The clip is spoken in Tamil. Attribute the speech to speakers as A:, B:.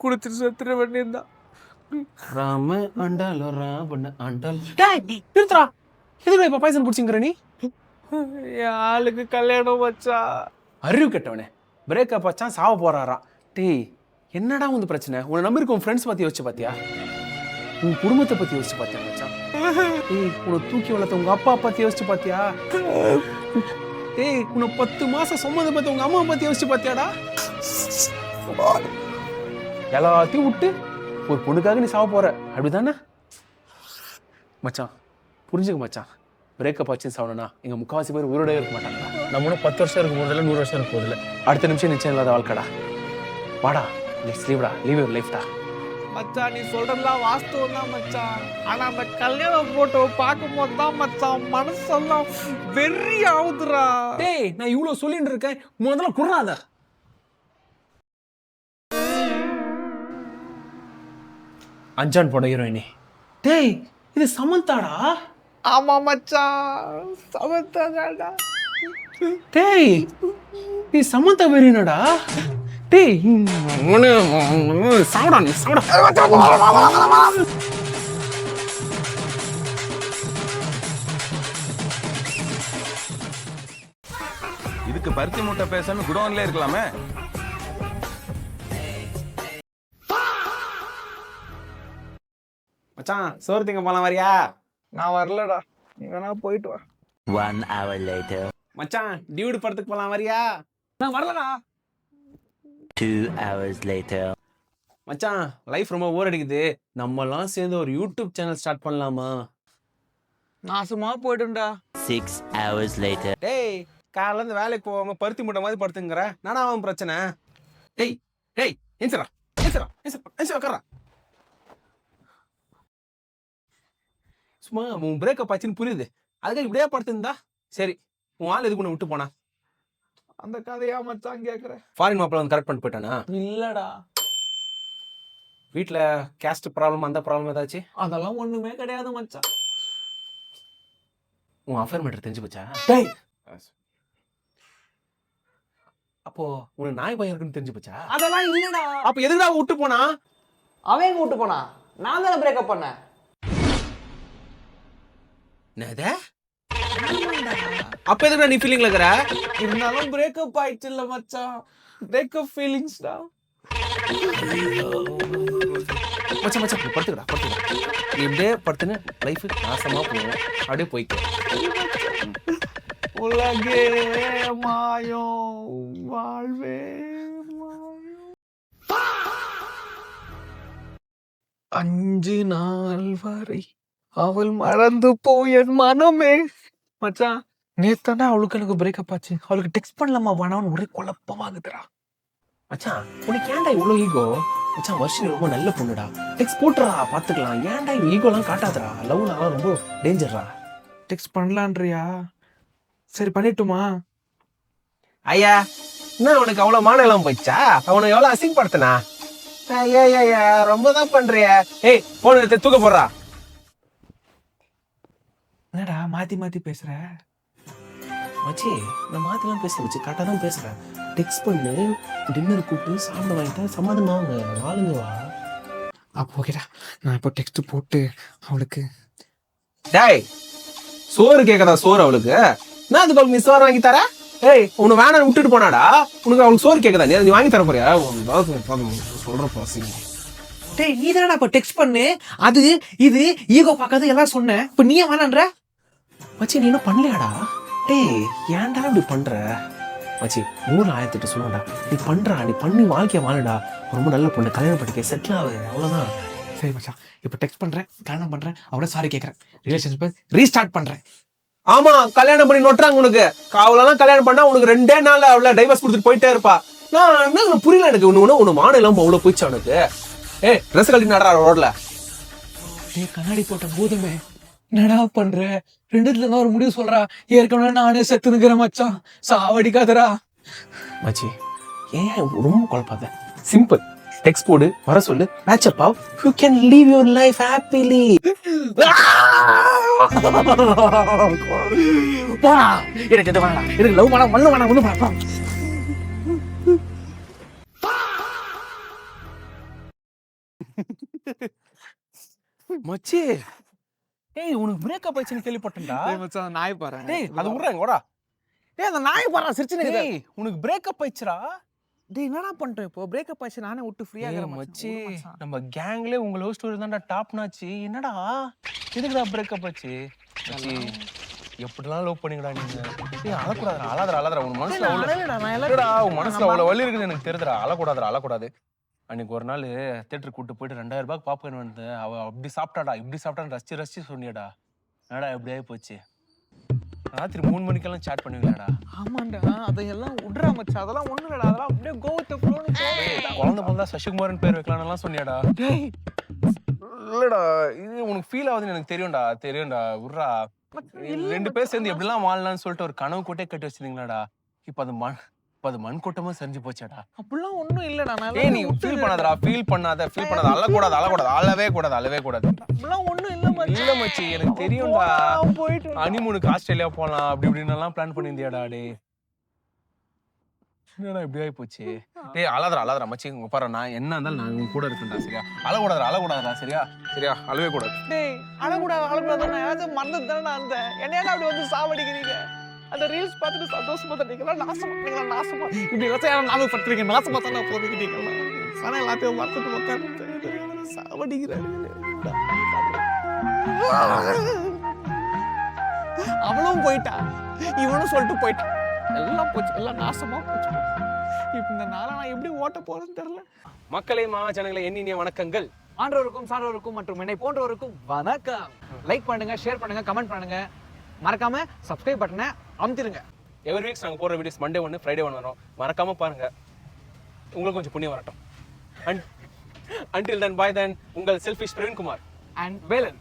A: குடிச்சிட்டு செத்துற வேண்டியதுதான்.
B: ராம ஆண்டாலோ ராவண ஆண்டால்.
A: நிறுத்துறா. எதுக்கு இப்ப பாய்சன் குடிச்சிங்கிற நீ? என் ஆளுக்கு கல்யாணம் வச்சா.
B: அறிவு கெட்டவனே, பிரேக்கப் ஆச்சான், சாவ போறாராம். டேய், என்னடா வந்து பிரச்சனை? உன்னை நம்பி இருக்க உன் ஃப்ரெண்ட்ஸ் பத்தி யோசிச்சு பாத்தியா? உன் குடும்பத்தை பத்தி யோசிச்சு பாத்தியா மச்சான்? டேய், உன்னை தூக்கி வளர்த்த உங்க அப்பா பத்தி யோசிச்சு பாத்தியா? டேய், உன்னை 10 மாசம் சொன்னதை பத்தி உங்க அம்மா பத்தி யோசிச்சு பாத்தியாடா? எல்லாத்தையும் விட்டு ஒரு பொண்ணுக்காக நீ சாவ போற, அப்படிதானே மச்சான்? புரிஞ்சுக்க மச்சான், பிரேக்கப் ஆச்சு சாவணும்னா எங்க முக்காவாசி பேர் உயிரோட இருக்க மாட்டாங்க. நம்ம 10 வருஷம் இருக்கும் போதில்ல, 100 வருஷம் இருக்கும் போதில்ல. அடுத்த நிமிஷம் நிச்சயம் இல்லாத வாழ்க்கடா. வாடா, லெட்ஸ் லீவ்டா, லீவ் யுவர் லைஃப்டா.
A: மச்சான், நீ சொல்றதெல்லாம் வாஸ்தவம் தான் மச்சான். ஆனா அந்த கல்யாண போட்டோ பார்க்கும்போது தான் மச்சான் மனசெல்லாம் வெறி ஆகுதுடா.
B: டேய், நான் இவ்வளவு சொல்லிட்டு இருக்கேன், முதல்ல குறாத. அஞ்சான் போட ஹீரோயினி. டேய், இது சமந்தாடா.
A: ஆமா மச்சான், சமந்தாடா.
B: டேய், நீ சமந்தா வெறினடா. டேய், சாவடா நீ, சாவடா.
C: இதுக்கு பருத்தி மூட்டை பேசணும் குடோன்ல இருக்கலாமே.
B: மச்சான், சோறு திங்க போலாம் வரியா?
A: நான் வரலடா, நீ வேணா போயிட்டு வா.
D: 1 hour later.
B: மச்சான், டியூட் படத்துக்கு போலாம் வரியா?
A: நான் வரலடா.
D: 2 hours later.
B: மச்சான், லைஃப் ரொம்ப போர் அடிக்குது, நம்மலாம் சேர்ந்து ஒரு யூடியூப் சேனல் ஸ்டார்ட் பண்ணலாமா?
A: நாசமா போயிடும்டா.
D: 6 hours later.
B: டேய், காலைல இருந்து வேலைக்கு போகாம பருத்தி மூட்டை மாதிரி படுத்துங்கிற, நானா அவன் பிரச்சனை? டேய் டேய், என்சரா என்சரா என்சரா உட்காரா. சும்மா உன் பிரேக்கப் ஆச்சுன்னு புரியுது, அதுக்காக இப்படியே படுத்துருந்தா சரி. உன் ஆள் எதுக்கு உன்னை விட்டு போனா?
A: அந்த கதையா மச்சான் கேக்குற?
B: ஃபாரின் மாப்பிள்ள வந்து கரெக்ட் பண்ணிட்டு போயிட்டானா?
A: இல்லடா.
B: வீட்டில் கேஸ்ட் ப்ராப்ளம், அந்த ப்ராப்ளம் ஏதாச்சு?
A: அதெல்லாம் ஒண்ணுமே கிடையாது மச்சான்.
B: உன் அஃபேர் மேட்டர் தெரிஞ்சு போச்சா?
A: டேய்,
B: அப்போ உனக்கு நாய் பையன் இருக்குன்னு தெரிஞ்சு போச்சா?
A: அதெல்லாம் இல்லடா.
B: அப்ப எதுக்குடா விட்டு போனா?
A: அவன் எங்க விட்டு போனா? நான் தானே பிரேக்கப் பண்ணேன்.
B: என்னது? அப்ப எதுக்குடா நீ ஃபீலிங்ல இருக்கற?
A: இருந்தாலும் பிரேக்கப் ஆயிடுச்சு இல்ல மச்சான். பிரேக்கப் ஃபீலிங்ஸ்டா.
B: மச்சான் மச்சான், படுத்துக்கடா படுத்துக்கடா. நீ இப்படியே படுத்துன்னு லைஃப் நாசமா போகும், அப்படியே போய்க்க.
A: உலகே மாயம், வாழ்வே மாயம். 5 நாள் வரை அவள் மறந்து போய் என் மனமே. மச்சான், நேத்தானே அவளுக்கு எனக்கு பிரேக்கப் ஆச்சு. அவளுக்கு டெக்ஸ்ட் பண்ணலாமா வேணாம்னு ஒரே குழப்பமாகுதுடா.
B: மச்சான், உனக்கு ஏன்டா இவ்வளோ ஈகோ? மச்சான், வர்ஷினி ரொம்ப நல்ல பொண்ணுடா. டெக்ஸ்ட் போட்டுறா, பாத்துக்கலாம். ஏன்டா ஈகோலாம் காட்டாதடா. லவ்லாம் ரொம்ப டேஞ்சர்ரா.
A: டெக்ஸ்ட் பண்ணலான்றியா? சரி, பண்ணிட்டுமா?
B: ஐயா, என்ன உனக்கு அவ்வளோ மானெல்லாம் போயிடுச்சா? அவனை எவ்வளோ அசிங்கப்படுத்தினா? ஐயா ரொம்ப தான் பண்றிய. ஏய், போன் எடுத்து தூக்க போடுறா.
A: என்னடா மாத்தி மாத்தி பேசுற?
B: மச்சி, நான் மாத்திலாம் பேச வச்சு கரெக்டாக தான் பேசுறேன். டெக்ஸ்ட் பண்ணு, டின்னர் கூப்பிட்டு சாப்பிட வாங்கிட்டா சமாதானம் வாங்க, வாழுங்க வா.
A: அப்போ ஓகேடா, நான் இப்போ டெக்ஸ்ட் போட்டு அவளுக்கு.
B: டேய், சோறு கேட்கதா? சோறு அவளுக்கு நான் அதுக்கு அவளுக்கு நீ சோறு வாங்கி தர? ஏய், உனக்கு வேணாம் விட்டுட்டு போனாடா. உனக்கு அவளுக்கு சோறு கேட்கதா? நீ வாங்கி தர போறியா? சொல்ற பாசிங்க.
A: டேய், நீ தானடா இப்போ டெக்ஸ்ட் பண்ணு, அது இது ஈகோ பார்க்காது எல்லாம் சொன்னேன். இப்போ நீ ஏன் வேணான்ற?
B: மச்சி, நீ என்ன பண்ணலையாடா? டேய், ஏன்டா இப்படி பண்ற? மச்சி, 100,008 சொல்லுவாடா. நீ பண்றா, நீ பண்ணி வாழ்க்கைய வாழுடா. ரொம்ப நல்ல பொண்ணு, கல்யாணம் பண்ணிக்க, செட்டில் ஆகு, அவ்வளவுதான்.
A: சரி மச்சான், இப்போ டெக்ஸ்ட் பண்றேன், கல்யாணம் பண்றேன், அவளை சாரி கேட்கறேன், ரிலேஷன்ஷிப்பை ரீஸ்டார்ட் பண்றேன்.
B: ஆமா, கல்யாணம் பண்ணி நொட்டுறாங்க உனக்கு. அவளெல்லாம் கல்யாணம் பண்ணா உனக்கு 2 நாள்ல அவளை டைவர்ஸ் கொடுத்துட்டு போயிட்டே இருப்பா. நான் என்ன புரியல எனக்கு. ஒண்ணு மானம் இல்லாம அவ்வளவு போயிடுச்சு அவனுக்கு. ஏய், ட்ரெஸ் கழட்டி நடறா ரோட்ல.
A: டேய், கண்ணாடி போட்ட போதுமே, என்னடா பண்ற? 2த்துல தான் ஒரு முடிவு சொல்றா. ஏற்கனவே நானே செத்து நிக்கிறேன் மச்சான், சாவடிக்காதடா.
B: மச்சி, ஏன் ரொம்ப குழப்பாத? சிம்பிள், டெக்ஸ்ட் போடு, வர சொல்லு, match up AU, you can leave your life happily.
A: எனக்கு இது வேணாம், எனக்கு லவ் வேணாம், ஒண்ணு வேணாம், ஒண்ணு வேணாம்.
B: மச்சி ஏய் உனக்கு பிரேக்கப் ஆயிடுச்சுன்னு கேள்விப்பட்டேன்டா.
A: டேய் மச்சான் நாய் பாரு.
B: டேய் அது விட்றேன் ஓடா.
A: டேய் அந்த நாய் பாரு சிரிச்சுனே.
B: டேய் உனக்கு பிரேக்கப் ஆயிடுச்சுடா.
A: டேய் என்னடா பண்றேன் இப்போ பிரேக்கப் ஆச்சு நானே விட்டு ஃப்ரீயா
B: ஏய்
A: இருக்கறேன்
B: மச்சி நம்ம கேங்ல உங்க லவ் ஸ்டோரி தான்டா டாப் நாச்சு. என்னடா எதுக்குடா பிரேக்கப் ஆச்சு? மச்சி எப்படிலாம் லவ் பண்ணீங்கடா நீங்க? ஏய் அழக்கூடாதுடா உன் மனசுல இல்லடா உன் மனசுல அவ்வளவு வலி இருக்குன்னு எனக்கு தெரியுதுடா. அழக்கூடாது. அன்னைக்கு ஒரு நாள் தியேட்டருக்கு கூட்டு போயிட்டு 2000 ரூபாய்க்கு பாப்கார்ன் வந்து அவ அப்படி சாப்பிட்டாடா இப்படி சாப்பிட்டான்னு ரசிச்சு சொன்னியடா. என்னடா எப்படி ஆகி போச்சு? ராத்திரி 3 மணிக்கெல்லாம் சாட் பண்ணுவீங்களாடா?
A: ஆமாண்டா அதையெல்லாம் விட்றா மச்சான் அதெல்லாம் ஒண்ணு இல்லடா அதெல்லாம் அப்படியே கோ வித் தி ஃப்ளோன்னு
B: குழந்தை பிறந்தா சசிகுமாரன் பேர் வைக்கலாம்னு சொன்னியாடா.
A: டேய்
B: இல்லடா இது உனக்கு ஃபீல் ஆகுதுன்னு எனக்கு தெரியும்டா விட்றா. 2 பேர் சேர்ந்து எப்படிலாம் வாழலாம்னு சொல்லிட்டு ஒரு கனவு கோட்டையே கட்டி வச்சிருந்தீங்களாடா. இப்போ அது மண் கூட்டமா செஞ்சு போச்சாடா.
A: அப்படிலாம் ஒண்ணும் இல்லடா நான்
B: ஏய் நீ ஃபீல் பண்ணாத அழவே கூடாது.
A: அப்படிலாம் ஒண்ணும் இல்ல மச்சான்.
B: இல்ல மச்சி எனக்கு தெரியும்டா.
A: போயிட்டு
B: ஹனிமூனுக்கு ஆஸ்திரேலியா போலாம் அப்படி இப்படின்னு எல்லாம் பிளான் பண்ணியிருந்தியாடா. டேய் என்னடா இப்படி ஆகி போச்சு? டேய் அழாதடா மச்சி உங்க பாரு நான் என்ன இருந்தாலும் நான் உங்க கூட இருக்கேன்டா. சரியா அழக்கூடாதுடா சரியா அழவே கூடாது.
A: டேய் அழக்கூடாது நான் ஏதாவது மறந்து தானே அந்த என்னையா அப்படி வந்து சாவடிக்கிறீங்க? அந்த ரீல்ஸ் பார்த்துட்டு சந்தோஷமா தந்தீங்களா நாசமா இப்படி வச்சா நாம பண்றீங்க நாசமா தானே போறீங்க. சாணம் எல்லாத்தையும் மறந்துட்டு உட்காந்து சாவடிக்கிறாங்க. அவளும் போயிட்டா இவனும் சொல்லிட்டு போயிட்டான். எல்லாம் போச்சு எல்லாம் நாசமா போச்சு. இப்ப இந்த நாளை நான் எப்படி ஓட்ட போறேன்னு தெரியல.
B: மக்களே மகாஜனங்களே எண்ணினிய வணக்கங்கள்.
A: ஆன்றோருக்கும் சான்றோருக்கும் மற்றும் என்னை போன்றோருக்கும் வணக்கம். லைக் பண்ணுங்க ஷேர் பண்ணுங்க கமெண்ட் பண்ணுங்க மறக்காம சப்ஸ்கிரைப் பட்டனை அமுத்திருங்க.
B: எவ்ரி வீக்ஸ் நாங்கள் போடுற வீடியோஸ் மண்டே 1 ஃப்ரைடே 1 வரும். மறக்காம பாருங்க. உங்களுக்கு கொஞ்சம் புண்ணியம் வரட்டும். Until then, bye then. உங்கள் செல்ஃபிஷ் பிரவீன்குமார்
A: and வேலன்.